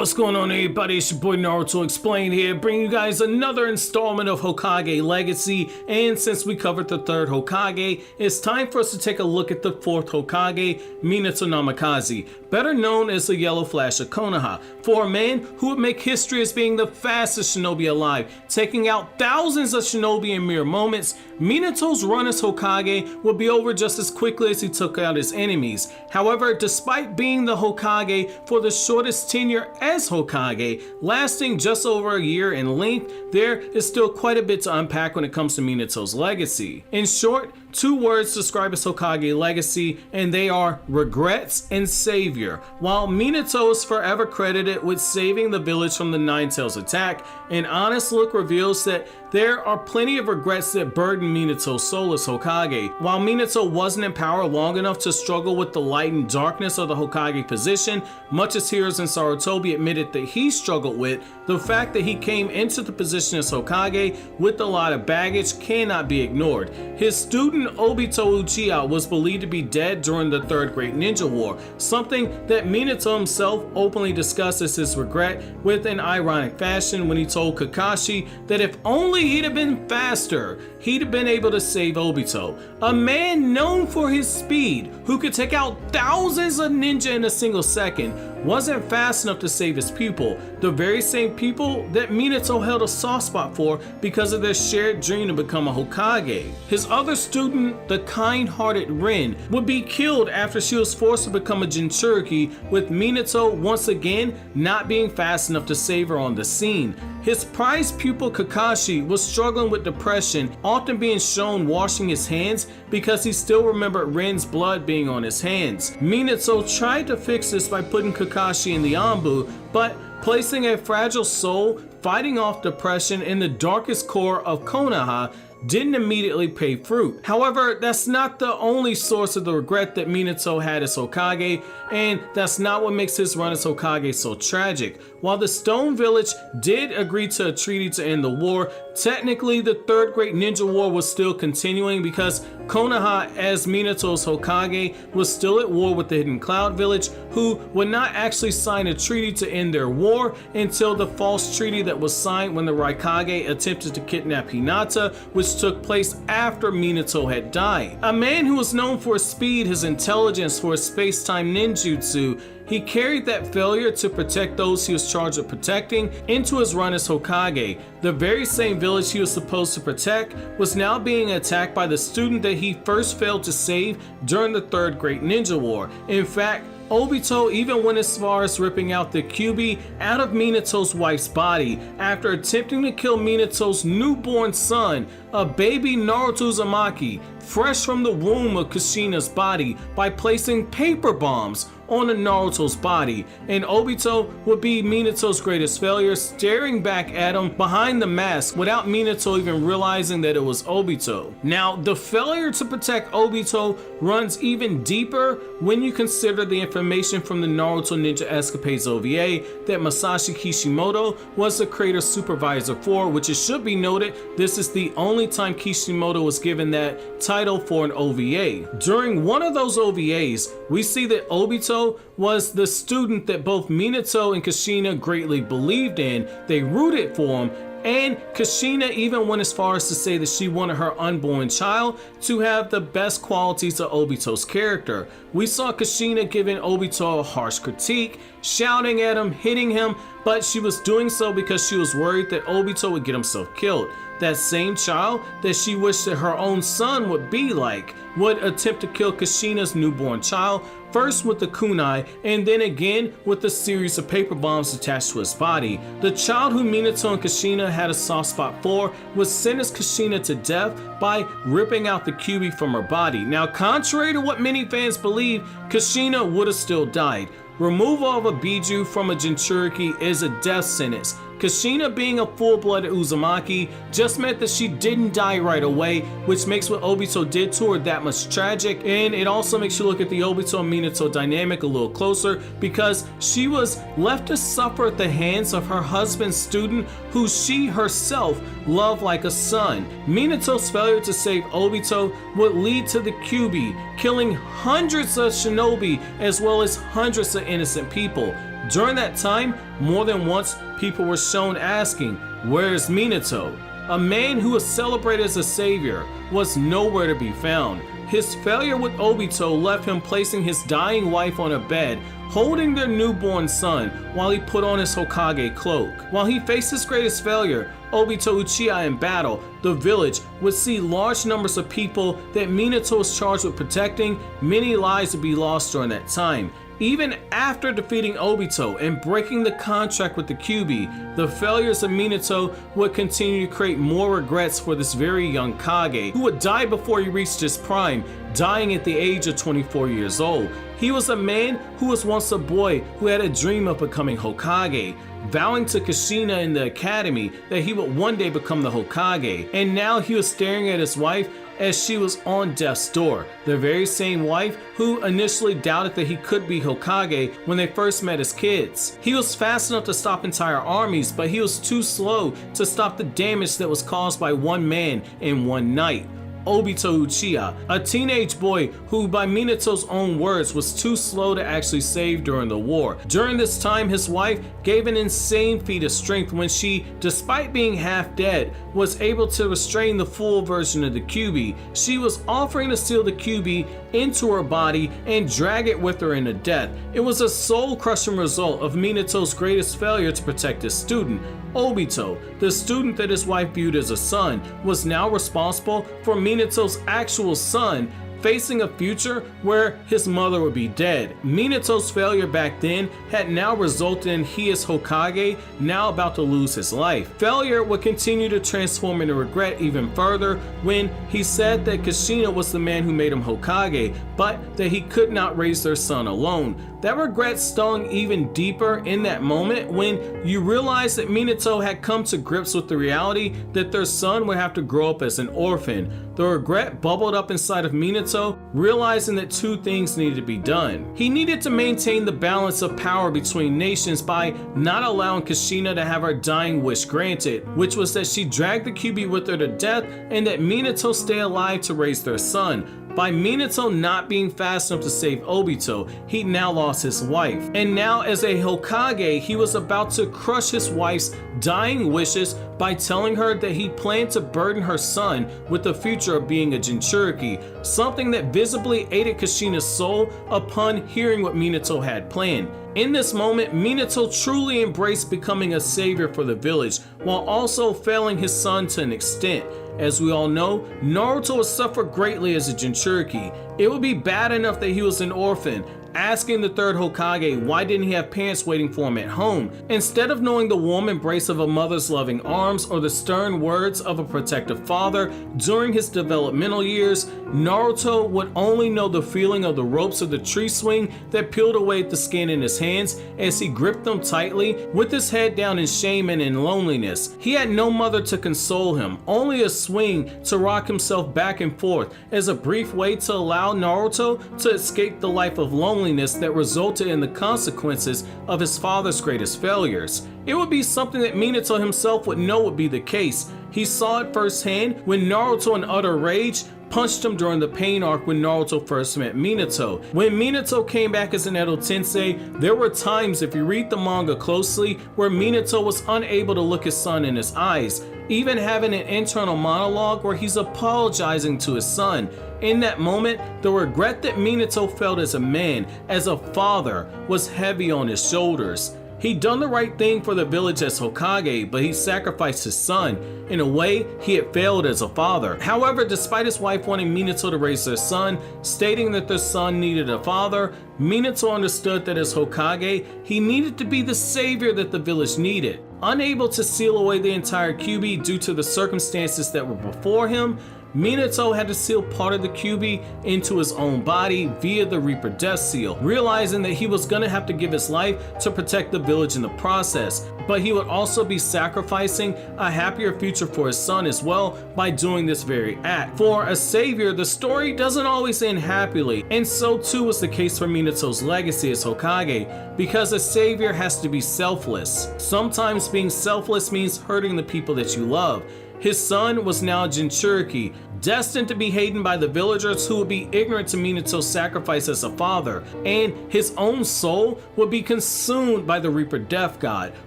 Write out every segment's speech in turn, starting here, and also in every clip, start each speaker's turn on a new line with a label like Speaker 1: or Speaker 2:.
Speaker 1: What's going on, everybody? It's your boy Naruto Explained here, bringing you guys another installment of Hokage Legacy. And since we covered the third Hokage, it's time for us to take a look at the fourth Hokage, Minato Namikaze, better known as the Yellow Flash of Konoha, for a man who would make history as being the fastest shinobi alive, taking out thousands of shinobi in mere moments. Minato's run as Hokage would be over just as quickly as he took out his enemies. However, despite being the Hokage for the shortest tenure as Hokage, lasting just over a year in length, there is still quite a bit to unpack when it comes to Minato's legacy. In short, two words describe his Hokage legacy, and they are regrets and savior. While Minato is forever credited with saving the village from the Nine Tails attack, an honest look reveals that there are plenty of regrets that burden Minato's soul as Hokage. While Minato wasn't in power long enough to struggle with the light and darkness of the Hokage position, much as Hiruzen Sarutobi admitted that he struggled with, the fact that he came into the position as Hokage with a lot of baggage cannot be ignored. His student Obito Uchiha was believed to be dead during the Third Great Ninja War, something that Minato himself openly discussed as his regret with an ironic fashion when he told Kakashi that if only he'd have been faster, he'd have been able to save Obito. A man known for his speed, who could take out thousands of ninja in a single second, wasn't fast enough to save his pupil, the very same people that Minato held a soft spot for because of their shared dream to become a Hokage. His other student, the kind-hearted Rin, would be killed after she was forced to become a Jinchuriki, with Minato once again not being fast enough to save her on the scene. His prized pupil Kakashi was struggling with depression, often being shown washing his hands because he still remembered Rin's blood being on his hands. Minato tried to fix this by putting Kakashi in the Anbu, but placing a fragile soul fighting off depression in the darkest core of Konoha didn't immediately pay fruit. However, that's not the only source of the regret that Minato had as Hokage, and that's not what makes his run as Hokage so tragic. While the Stone Village did agree to a treaty to end the war, technically the Third Great Ninja War was still continuing because Konoha, as Minato's Hokage, was still at war with the Hidden Cloud Village, who would not actually sign a treaty to end their war until the false treaty that was signed when the Raikage attempted to kidnap Hinata, which took place after Minato had died. A man who was known for his speed, his intelligence, for his space-time ninjutsu, he carried that failure to protect those he was charged with protecting into his run as Hokage. The very same village he was supposed to protect was now being attacked by the student that he first failed to save during the Third Great Ninja War. In fact, Obito even went as far as ripping out the kyuubi out of Minato's wife's body after attempting to kill Minato's newborn son, a baby Naruto Uzumaki, fresh from the womb of Kushina's body, by placing paper bombs on Naruto's body. And Obito would be Minato's greatest failure, staring back at him behind the mask without Minato even realizing that it was Obito. Now, the failure to protect Obito runs even deeper when you consider the information from the Naruto Ninja Escapades OVA that Masashi Kishimoto was the creator supervisor for, which it should be noted, this is the only time Kishimoto was given that title for an OVA. During one of those OVAs, we see that Obito was the student that both Minato and Kushina greatly believed in. They rooted for him, and Kushina even went as far as to say that she wanted her unborn child to have the best qualities of Obito's character. We saw Kushina giving Obito a harsh critique, shouting at him, hitting him, but she was doing so because she was worried that Obito would get himself killed. That same child that she wished that her own son would be like would attempt to kill Kushina's newborn child, first with the kunai and then again with a series of paper bombs attached to his body. The child who Minato and Kushina had a soft spot for was sentence Kushina to death by ripping out the kyuubi from her body. Now, contrary to what many fans believe, Kushina would have still died. Removal of a biju from a Jinchuriki is a death sentence. Kushina being a full-blooded Uzumaki just meant that she didn't die right away, which makes what Obito did to her that much tragic, and it also makes you look at the Obito and Minato dynamic a little closer because she was left to suffer at the hands of her husband's student who she herself loved like a son. Minato's failure to save Obito would lead to the kyuubi killing hundreds of shinobi as well as hundreds of innocent people. During that time, more than once, people were shown asking, "Where's Minato?" A man who was celebrated as a savior was nowhere to be found. His failure with Obito left him placing his dying wife on a bed, holding their newborn son while he put on his Hokage cloak. While he faced his greatest failure, Obito Uchiha, in battle, the village would see large numbers of people that Minato was charged with protecting. Many lives would be lost during that time. Even after defeating Obito and breaking the contract with the Kyuubi, the failures of Minato would continue to create more regrets for this very young Kage, who would die before he reached his prime, dying at the age of 24 years old. He was a man who was once a boy who had a dream of becoming Hokage, vowing to Kushina in the academy that he would one day become the Hokage, and now he was staring at his wife as she was on death's door, the very same wife who initially doubted that he could be Hokage when they first met as kids. He was fast enough to stop entire armies, but he was too slow to stop the damage that was caused by one man in one night. Obito Uchiha, a teenage boy who, by Minato's own words, was too slow to actually save during the war. During this time, his wife gave an insane feat of strength when she, despite being half dead, was able to restrain the full version of the Kyuubi. She was offering to seal the Kyuubi into her body and drag it with her into death. It was a soul-crushing result of Minato's greatest failure to protect his student. Obito, the student that his wife viewed as a son, was now responsible for Minato's actual son facing a future where his mother would be dead. Minato's failure back then had now resulted in he as Hokage now about to lose his life. Failure would continue to transform into regret even further when he said that Kushina was the man who made him Hokage, but that he could not raise their son alone. That regret stung even deeper in that moment when you realize that Minato had come to grips with the reality that their son would have to grow up as an orphan. The regret bubbled up inside of Minato, realizing that two things needed to be done. He needed to maintain the balance of power between nations by not allowing Kushina to have her dying wish granted, which was that she dragged the Kyuubi with her to death and that Minato stay alive to raise their son. By Minato not being fast enough to save Obito, he now lost his wife. And now as a Hokage, he was about to crush his wife's dying wishes by telling her that he planned to burden her son with the future of being a Jinchuriki, something that visibly aided Kushina's soul upon hearing what Minato had planned. In this moment, Minato truly embraced becoming a savior for the village, while also failing his son to an extent. As we all know, Naruto would suffer greatly as a Jinchuriki. It would be bad enough that he was an orphan, asking the third Hokage why didn't he have parents waiting for him at home. Instead of knowing the warm embrace of a mother's loving arms or the stern words of a protective father during his developmental years, Naruto would only know the feeling of the ropes of the tree swing that peeled away at the skin in his hands as he gripped them tightly with his head down in shame and in loneliness. He had no mother to console him, only a swing to rock himself back and forth as a brief way to allow Naruto to escape the life of loneliness that resulted in the consequences of his father's greatest failures. It would be something that Minato himself would know would be the case. He saw it firsthand when Naruto, in utter rage, punched him during the pain arc when Naruto first met Minato. When Minato came back as an Edo Tensei, there were times, if you read the manga closely, where Minato was unable to look his son in his eyes, even having an internal monologue where he's apologizing to his son. In that moment, the regret that Minato felt as a man, as a father, was heavy on his shoulders. He'd done the right thing for the village as Hokage, but he sacrificed his son. In a way, he had failed as a father. However, despite his wife wanting Minato to raise their son, stating that their son needed a father, Minato understood that as Hokage, he needed to be the savior that the village needed. Unable to seal away the entire Kyuubi due to the circumstances that were before him, Minato had to seal part of the Kyuubi into his own body via the Reaper Death Seal, realizing that he was going to have to give his life to protect the village in the process, but he would also be sacrificing a happier future for his son as well by doing this very act. For a savior, the story doesn't always end happily, and so too was the case for Minato's legacy as Hokage, because a savior has to be selfless. Sometimes being selfless means hurting the people that you love. His son was now Jinchuriki, destined to be hated by the villagers who would be ignorant to Minato's sacrifice as a father, and his own soul would be consumed by the Reaper Death God,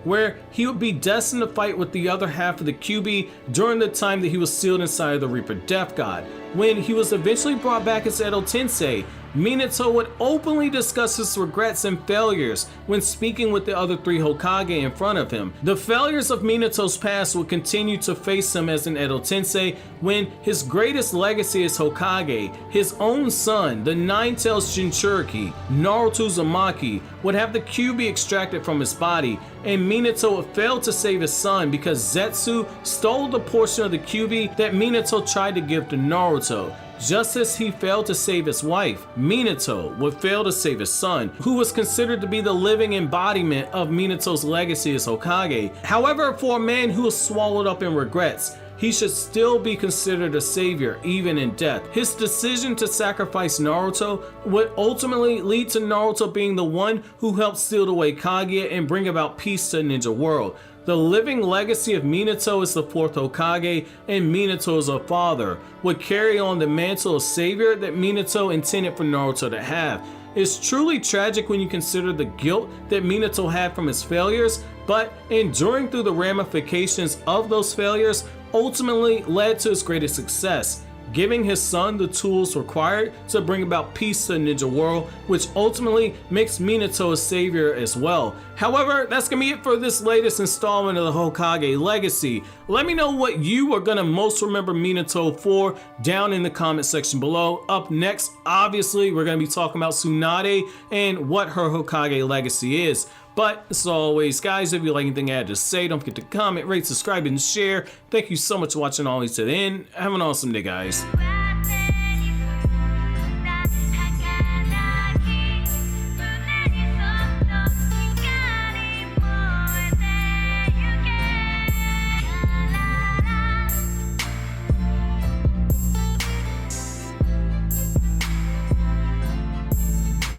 Speaker 1: where he would be destined to fight with the other half of the kyuubi during the time that he was sealed inside of the Reaper Death God. When he was eventually brought back as Edo Tensei, Minato would openly discuss his regrets and failures when speaking with the other 3 Hokage in front of him. The failures of Minato's past would continue to face him as an Edo Tensei when his greatest legacy as Hokage, his own son, the Nine-Tailed Jinchuriki, Naruto Uzumaki, would have the kyuubi extracted from his body, and Minato would fail to save his son because Zetsu stole the portion of the kyuubi that Minato tried to give to Naruto. Just as he failed to save his wife, Minato would fail to save his son, who was considered to be the living embodiment of Minato's legacy as Hokage. However, for a man who is swallowed up in regrets, he should still be considered a savior even in death. His decision to sacrifice Naruto would ultimately lead to Naruto being the one who helped steal away Kage and bring about peace to the ninja world. The living legacy of Minato as the 4th Hokage and Minato as a father would carry on the mantle of savior that Minato intended for Naruto to have. It's truly tragic when you consider the guilt that Minato had from his failures, but enduring through the ramifications of those failures ultimately led to his greatest success, giving his son the tools required to bring about peace to the ninja world, which ultimately makes Minato a savior as well. However, that's gonna be it for this latest installment of the Hokage Legacy. Let me know what you are gonna most remember Minato for down in the comment section below. Up next, obviously, we're gonna be talking about Tsunade and what her Hokage legacy is. But as always, guys, if you like anything I had to say, don't forget to comment, rate, subscribe, and share. Thank you so much for watching all these to the end. Have an awesome day, guys.